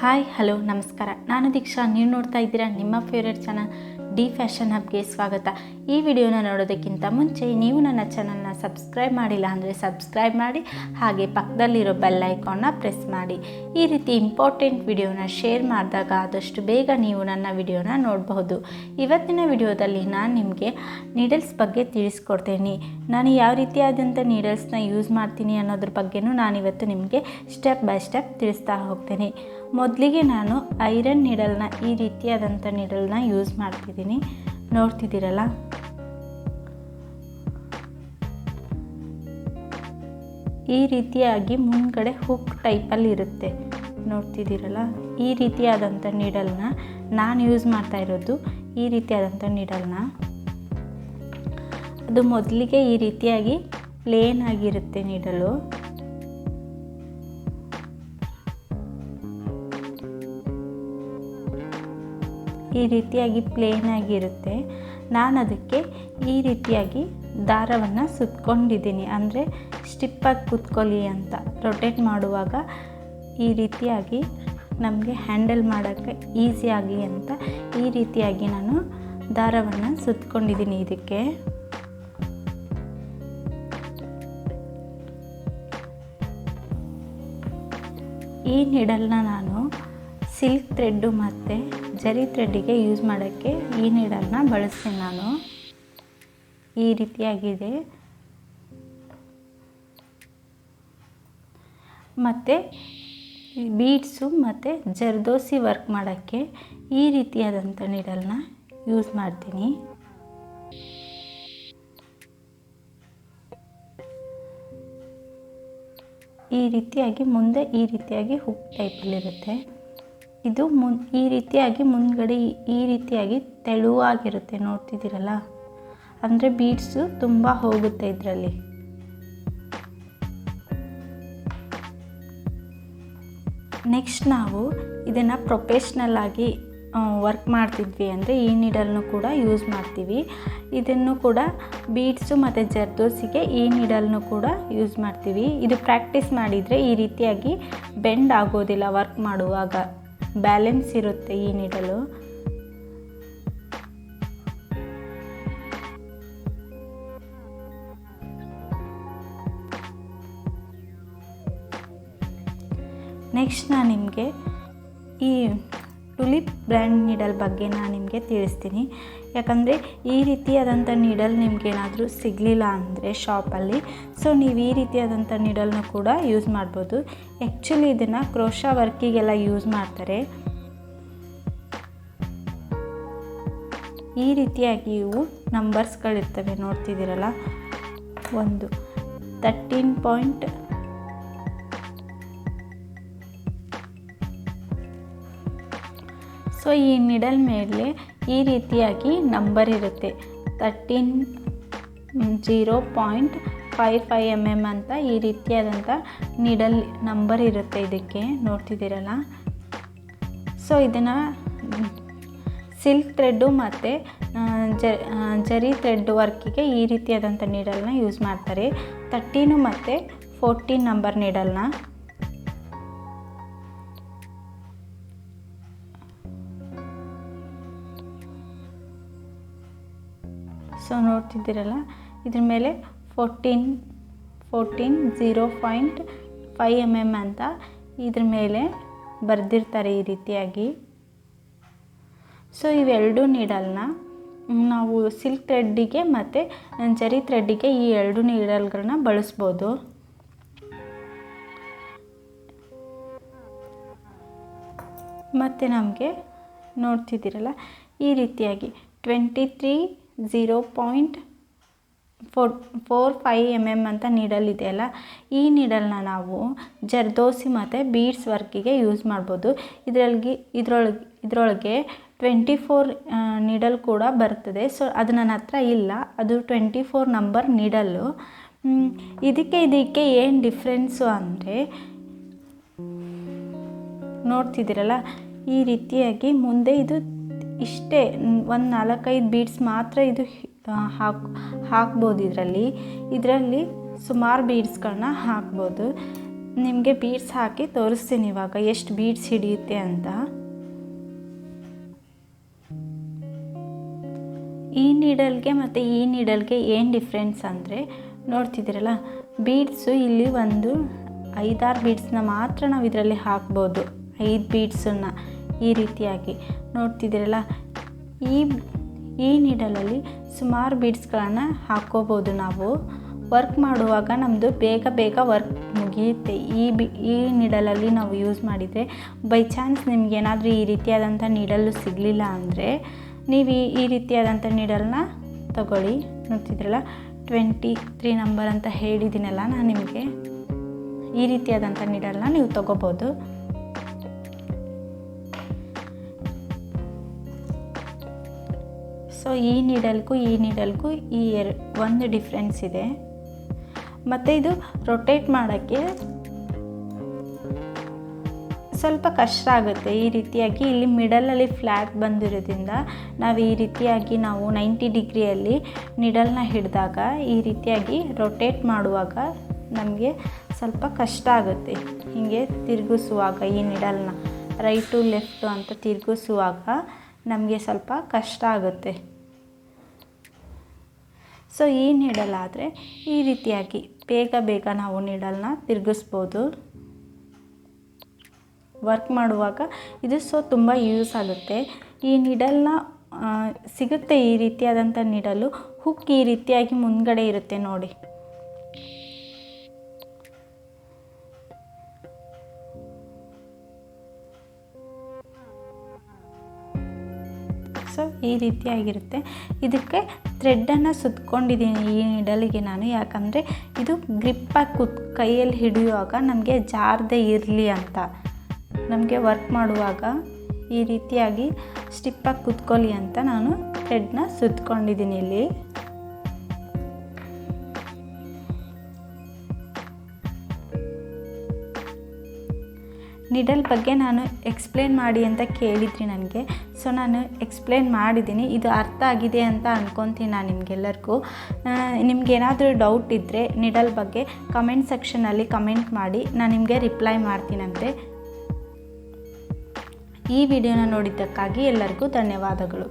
Hi hello ನಮಸ್ಕಾರ, ನಾನು ದೀಕ್ಷಾ. ನೀವು ನೋಡ್ತಾ ಇದ್ದೀರಾ ನಿಮ್ಮ ಫೇವ್ರೆಟ್ ಚಾನಲ್ ಡಿ ಫ್ಯಾಷನ್ ಹಬ್ಗೆ ಸ್ವಾಗತ. ಈ ವಿಡಿಯೋನ ನೋಡೋದಕ್ಕಿಂತ ಮುಂಚೆ ನೀವು ನನ್ನ ಚಾನಲ್ನ ಸಬ್ಸ್ಕ್ರೈಬ್ ಮಾಡಿಲ್ಲ ಅಂದರೆ ಸಬ್ಸ್ಕ್ರೈಬ್ ಮಾಡಿ, ಹಾಗೆ ಪಕ್ಕದಲ್ಲಿರೋ ಬೆಲ್ ಐಕಾನ್ನ ಪ್ರೆಸ್ ಮಾಡಿ. ಈ ರೀತಿ ಇಂಪಾರ್ಟೆಂಟ್ ವಿಡಿಯೋನ ಶೇರ್ ಮಾಡಿದಾಗ ಆದಷ್ಟು ಬೇಗ ನೀವು ನನ್ನ ವಿಡಿಯೋನ ನೋಡಬಹುದು. ಇವತ್ತಿನ ವಿಡಿಯೋದಲ್ಲಿ ನಾನು ನಿಮಗೆ ನೀಡಲ್ಸ್ ಬಗ್ಗೆ ತಿಳಿಸ್ಕೊಡ್ತೀನಿ. ನಾನು ಯಾವ ರೀತಿಯಾದಂಥ ನೀಡಲ್ಸ್ನ ಯೂಸ್ ಮಾಡ್ತೀನಿ ಅನ್ನೋದ್ರ ಬಗ್ಗೆನೂ ನಾನಿವತ್ತು ನಿಮಗೆ ಸ್ಟೆಪ್ ಬೈ ಸ್ಟೆಪ್ ತಿಳಿಸ್ತಾ ಹೋಗ್ತೀನಿ. ಮೊದಲಿಗೆ ನಾನು ಐರನ್ ನೀಡಲ್ನ, ಈ ರೀತಿಯಾದಂಥ ನೀಡಲ್ನ ಯೂಸ್ ಮಾಡ್ತಿದ್ದೀನಿ. ನೋಡ್ತಿದ್ದೀರಲ್ಲ, ಈ ರೀತಿಯಾಗಿ ಮುಂದ್ಗಡೆ ಹುಕ್ ಟೈಪಲ್ಲಿ ಇರುತ್ತೆ. ನೋಡ್ತಿದ್ದೀರಲ್ಲ, ಈ ರೀತಿಯಾದಂಥ ನೀಡಲ್ನ ನಾನು ಯೂಸ್ ಮಾಡ್ತಾ ಇರೋದು. ಈ ರೀತಿಯಾದಂಥ ನೀಡಲ್ನ ಅದು ಮೊದಲಿಗೆ ಈ ರೀತಿಯಾಗಿ ಪ್ಲೇನ್ ಆಗಿರುತ್ತೆ ನೀಡಲು. ಈ ರೀತಿಯಾಗಿ ಪ್ಲೇನ್ ಆಗಿರುತ್ತೆ. ನಾನು ಅದಕ್ಕೆ ಈ ರೀತಿಯಾಗಿ ದಾರವನ್ನು ಸುತ್ಕೊಂಡಿದ್ದೀನಿ, ಅಂದರೆ ಸ್ಟಿಪ್ಪಾಗಿ ಕೂತ್ಕೊಳ್ಳಿ ಅಂತ. ರೊಟೇಟ್ ಮಾಡುವಾಗ ಈ ರೀತಿಯಾಗಿ ನಮಗೆ ಹ್ಯಾಂಡಲ್ ಮಾಡೋಕ್ಕೆ ಈಸಿ ಆಗಲಿ ಅಂತ ಈ ರೀತಿಯಾಗಿ ನಾನು ದಾರವನ್ನು ಸುತ್ಕೊಂಡಿದ್ದೀನಿ. ಇದಕ್ಕೆ ಈ ನೀಡಲ್ನ ನಾನು ಸಿಲ್ಕ್ ಥ್ರೆಡ್ಡು ಮತ್ತು ಜರಿ ಥ್ರೆಡ್ಡಿಗೆ ಯೂಸ್ ಮಾಡೋಕ್ಕೆ ಈ ನೀಡಲ್ನ ಬಳಸ್ತೀನಿ ನಾನು. ಈ ರೀತಿಯಾಗಿದೆ. ಮತ್ತು ಬೀಡ್ಸು ಮತ್ತು ಜರ್ದೋಸಿ ವರ್ಕ್ ಮಾಡೋಕ್ಕೆ ಈ ರೀತಿಯಾದಂಥ ನೀಡಲ್ನ ಯೂಸ್ ಮಾಡ್ತೀನಿ. ಈ ರೀತಿಯಾಗಿ ಮುಂದೆ ಈ ರೀತಿಯಾಗಿ ಹುಕ್ ಟೈಪಲ್ಲಿರುತ್ತೆ. ಇದು ಈ ರೀತಿಯಾಗಿ ಮುಂದ್ಗಡೆ ಈ ರೀತಿಯಾಗಿ ತೆಳುವಾಗಿರುತ್ತೆ. ನೋಡ್ತಿದ್ದೀರಲ್ಲ, ಅಂದರೆ ಬೀಡ್ಸು ತುಂಬ ಹೋಗುತ್ತೆ ಇದರಲ್ಲಿ. ನೆಕ್ಸ್ಟ್ ನಾವು ಇದನ್ನು ಪ್ರೊಫೆಷ್ನಲ್ ಆಗಿ ವರ್ಕ್ ಮಾಡ್ತಿದ್ವಿ ಅಂದರೆ ಈ ನೀಡಲ್ನು ಕೂಡ ಯೂಸ್ ಮಾಡ್ತೀವಿ. ಇದನ್ನು ಕೂಡ ಬೀಡ್ಸು ಮತ್ತು ಜರ್ದೋಸಿಗೆ ಈ ನೀಡಲ್ನು ಕೂಡ ಯೂಸ್ ಮಾಡ್ತೀವಿ. ಇದು ಪ್ರಾಕ್ಟೀಸ್ ಮಾಡಿದರೆ ಈ ರೀತಿಯಾಗಿ ಬೆಂಡ್ ಆಗೋದಿಲ್ಲ. ವರ್ಕ್ ಮಾಡುವಾಗ ಬ್ಯಾಲೆನ್ಸ್ ಇರುತ್ತೆ ಈ ನೀಡಲು. ನೆಕ್ಸ್ಟ್ ನಾನು ನಿಮಗೆ ಈ ಟುಲಿಪ್ ಬ್ರ್ಯಾಂಡ್ ನೀಡಲ್ ಬಗ್ಗೆ ನಾನು ನಿಮಗೆ ತಿಳಿಸ್ತೀನಿ. ಯಾಕಂದರೆ ಈ ರೀತಿಯಾದಂಥ ನೀಡಲ್ ನಿಮಗೇನಾದರೂ ಸಿಗಲಿಲ್ಲ ಅಂದರೆ ಶಾಪಲ್ಲಿ, ಸೊ ನೀವು ಈ ರೀತಿಯಾದಂಥ ನೀಡಲ್ನ ಕೂಡ ಯೂಸ್ ಮಾಡ್ಬೋದು. ಆ್ಯಕ್ಚುಲಿ ಇದನ್ನು ಕ್ರೋಶಾ ವರ್ಕಿಗೆಲ್ಲ ಯೂಸ್ ಮಾಡ್ತಾರೆ. ಈ ರೀತಿಯಾಗಿ ಇವು ನಂಬರ್ಸ್ಗಳಿರ್ತವೆ. ನೋಡ್ತಿದ್ದೀರಲ್ಲ, ಒಂದು 13 ಸೊ ಈ ನೀಡಲ್ ಮೇಲೆ ಈ ರೀತಿಯಾಗಿ ನಂಬರ್ ಇರುತ್ತೆ. 0.55 mm ಅಂತ ಈ ರೀತಿಯಾದಂಥ ನೀಡಲ್ ನಂಬರ್ ಇರುತ್ತೆ ಇದಕ್ಕೆ. ನೋಡ್ತಿದ್ದೀರಲ್ಲ, ಸೊ ಇದನ್ನು ಸಿಲ್ಕ್ ಥ್ರೆಡ್ಡು ಮತ್ತು ಜರಿ ಥ್ರೆಡ್ ವರ್ಕಿಗೆ ಈ ರೀತಿಯಾದಂಥ ನೀಡಲ್ನ ಯೂಸ್ ಮಾಡ್ತಾರೆ. 13 ಮತ್ತು 14 ನಂಬರ್ ನೀಡಲ್ನ. ಸೊ ನೋಡ್ತಿದ್ದೀರಲ್ಲ, ಇದ್ರ ಮೇಲೆ 0.5 mm ಅಂತ ಇದ್ರ ಮೇಲೆ ಬರೆದಿರ್ತಾರೆ ಈ ರೀತಿಯಾಗಿ. ಸೊ ಇವೆರಡು ನೀಡಲ್ನ ನಾವು ಸಿಲ್ಕ್ ಥ್ರೆಡ್ಡಿಗೆ ಮತ್ತು ಜರಿ ಥ್ರೆಡ್ಡಿಗೆ ಈ ಎರಡು ನೀಡಲ್ಗಳನ್ನ ಬಳಸ್ಬೋದು. ಮತ್ತು ನಮಗೆ ನೋಡ್ತಿದ್ದೀರಲ್ಲ, ಈ ರೀತಿಯಾಗಿ 0.45 mm ಅಂತ ನೀಡಲ್ ಇದೆಯಲ್ಲ, ಈ ನೀಡಲ್ನ ನಾವು ಜರ್ದೋಸಿ ಮತ್ತು ಬೀಡ್ಸ್ ವರ್ಕಿಗೆ ಯೂಸ್ ಮಾಡ್ಬೋದು. ಇದರೊಳಗೆ 24 ನೀಡಲ್ ಕೂಡ ಬರ್ತದೆ. ಸೊ ಅದು ನನ್ನ ಹತ್ರ ಇಲ್ಲ, ಅದು 24 ನಂಬರ್ ನೀಡಲ್ಲು. ಇದಕ್ಕೆ ಏನು ಡಿಫ್ರೆನ್ಸು ಅಂದರೆ, ನೋಡ್ತಿದ್ದೀರಲ್ಲ, ಈ ರೀತಿಯಾಗಿ ಮುಂದೆ ಇದು ಇಷ್ಟೇ ಒಂದು 4-5 ಬೀಡ್ಸ್ ಮಾತ್ರ ಇದು ಹಾಕ್ಬೋದು. ಇದರಲ್ಲಿ ಸುಮಾರು ಬೀಡ್ಸ್ಗಳನ್ನ ಹಾಕ್ಬೋದು. ನಿಮಗೆ ಬೀಡ್ಸ್ ಹಾಕಿ ತೋರಿಸ್ತೀನಿ ಇವಾಗ ಎಷ್ಟು ಬೀಡ್ಸ್ ಹಿಡಿಯುತ್ತೆ ಅಂತ. ಈ ನೀಡಲ್ಗೆ ಮತ್ತು ಈ ನೀಡಲ್ಗೆ ಏನು ಡಿಫ್ರೆನ್ಸ್ ಅಂದರೆ ನೋಡ್ತಿದ್ದೀರಲ್ಲ, ಬೀಡ್ಸು ಇಲ್ಲಿ ಒಂದು 5-6 ಬೀಡ್ಸ್ನ ಮಾತ್ರ ನಾವು ಇದರಲ್ಲಿ ಹಾಕ್ಬೋದು. 5 ಬೀಡ್ಸನ್ನು ಈ ರೀತಿಯಾಗಿ ನೋಡ್ತಿದ್ದೀರಲ್ಲ. ಈ ನೀಡಲಲ್ಲಿ ಸುಮಾರು ಬೀಡ್ಸ್ಗಳನ್ನು ಹಾಕ್ಕೋಬೋದು. ನಾವು ವರ್ಕ್ ಮಾಡುವಾಗ ನಮ್ಮದು ಬೇಗ ವರ್ಕ್ ಮುಗಿಯುತ್ತೆ. ಈ ನೀಡಲಲ್ಲಿ ನಾವು ಯೂಸ್ ಮಾಡಿದರೆ ಬೈ ಚಾನ್ಸ್ ನಿಮಗೇನಾದರೂ ಈ ರೀತಿಯಾದಂಥ ನೀಡಲ್ಲು ಸಿಗಲಿಲ್ಲ ಅಂದರೆ ನೀವು ಈ ರೀತಿಯಾದಂಥ ನೀಡಲ್ನ ತಗೊಳ್ಳಿ. ನೋಡ್ತಿದ್ರಲ್ಲ 23 ನಂಬರ್ ಅಂತ ಹೇಳಿದ್ದೀನಲ್ಲ ನಾನು ನಿಮಗೆ, ಈ ರೀತಿಯಾದಂಥ ನೀಡಲ್ನ ನೀವು ತಗೋಬೋದು. ಸೊ ಈ ನೀಡಲ್ಗೂ ಒಂದು ಡಿಫ್ರೆನ್ಸ್ ಇದೆ. ಮತ್ತು ಇದು ರೊಟೇಟ್ ಮಾಡೋಕ್ಕೆ ಸ್ವಲ್ಪ ಕಷ್ಟ ಆಗುತ್ತೆ. ಈ ರೀತಿಯಾಗಿ ಇಲ್ಲಿ ಮಿಡಲಲ್ಲಿ ಫ್ಲ್ಯಾಟ್ ಬಂದಿರೋದ್ರಿಂದ ನಾವು ಈ ರೀತಿಯಾಗಿ 90 ಡಿಗ್ರಿಯಲ್ಲಿ ನೀಡಲ್ನ ಹಿಡಿದಾಗ ಈ ರೀತಿಯಾಗಿ ರೊಟೇಟ್ ಮಾಡುವಾಗ ನಮಗೆ ಸ್ವಲ್ಪ ಕಷ್ಟ ಆಗುತ್ತೆ. ಹೀಗೆ ತಿರುಗಿಸುವಾಗ ಈ ನೀಡಲ್ನ ರೈಟು ಲೆಫ್ಟು ಅಂತ ತಿರುಗಿಸುವಾಗ ನಮಗೆ ಸ್ವಲ್ಪ ಕಷ್ಟ ಆಗುತ್ತೆ. ಸೊ ಈ ನೀಡಲಾದರೆ ಈ ರೀತಿಯಾಗಿ ಬೇಗ ನಾವು ನೀಡಲ್ನ ತಿರುಗಿಸ್ಬೋದು. ವರ್ಕ್ ಮಾಡುವಾಗ ಇದು ತುಂಬ ಯೂಸ್ ಆಗುತ್ತೆ. ಈ ನೀಡಲ್ನ ಸಿಗುತ್ತೆ ಈ ರೀತಿಯಾದಂಥ ನೀಡಲು. ಹುಕ್ ಈ ರೀತಿಯಾಗಿ ಮುಂದ್ಗಡೆ ಇರುತ್ತೆ ನೋಡಿ. ಸೊ ಈ ರೀತಿಯಾಗಿರುತ್ತೆ. ಇದಕ್ಕೆ ಥ್ರೆಡ್ಡನ್ನು ಸುತ್ಕೊಂಡಿದ್ದೀನಿ ಈ ನೀಡಲಿಗೆ ನಾನು, ಯಾಕಂದರೆ ಇದು ಗ್ರಿಪ್ಪಾಗಿ ಕೈಯಲ್ಲಿ ಹಿಡಿಯುವಾಗ ನಮಗೆ ಜಾರದೇ ಇರಲಿ ಅಂತ. ನಮಗೆ ವರ್ಕ್ ಮಾಡುವಾಗ ಈ ರೀತಿಯಾಗಿ ಸ್ಟಿಪ್ಪಾಗಿ ಕುತ್ಕೊಳ್ಳಿ ಅಂತ ನಾನು ಥ್ರೆಡ್ನ ಸುತ್ಕೊಂಡಿದ್ದೀನಿ ಇಲ್ಲಿ. ನೀಡಲ್ ಬಗ್ಗೆ ನಾನು ಎಕ್ಸ್ಪ್ಲೇನ್ ಮಾಡಿ ಅಂತ ಕೇಳಿದ್ರಿ ನನಗೆ. ಸೊ ನಾನು ಎಕ್ಸ್ಪ್ಲೇನ್ ಮಾಡಿದ್ದೀನಿ. ಇದು ಅರ್ಥ ಆಗಿದೆ ಅಂತ ಅಂದ್ಕೊತೀನಿ ನಾನು ನಿಮಗೆಲ್ಲರಿಗೂ. ನಿಮಗೇನಾದರೂ ಡೌಟ್ ಇದ್ದರೆ ನೀಡಲ್ ಬಗ್ಗೆ ಕಮೆಂಟ್ ಸೆಕ್ಷನಲ್ಲಿ ಕಮೆಂಟ್ ಮಾಡಿ, ನಾನು ನಿಮಗೆ ರಿಪ್ಲೈ ಮಾಡ್ತೀನಂತೆ. ಈ ವಿಡಿಯೋನ ನೋಡಿದ್ದಕ್ಕಾಗಿ ಎಲ್ಲರಿಗೂ ಧನ್ಯವಾದಗಳು.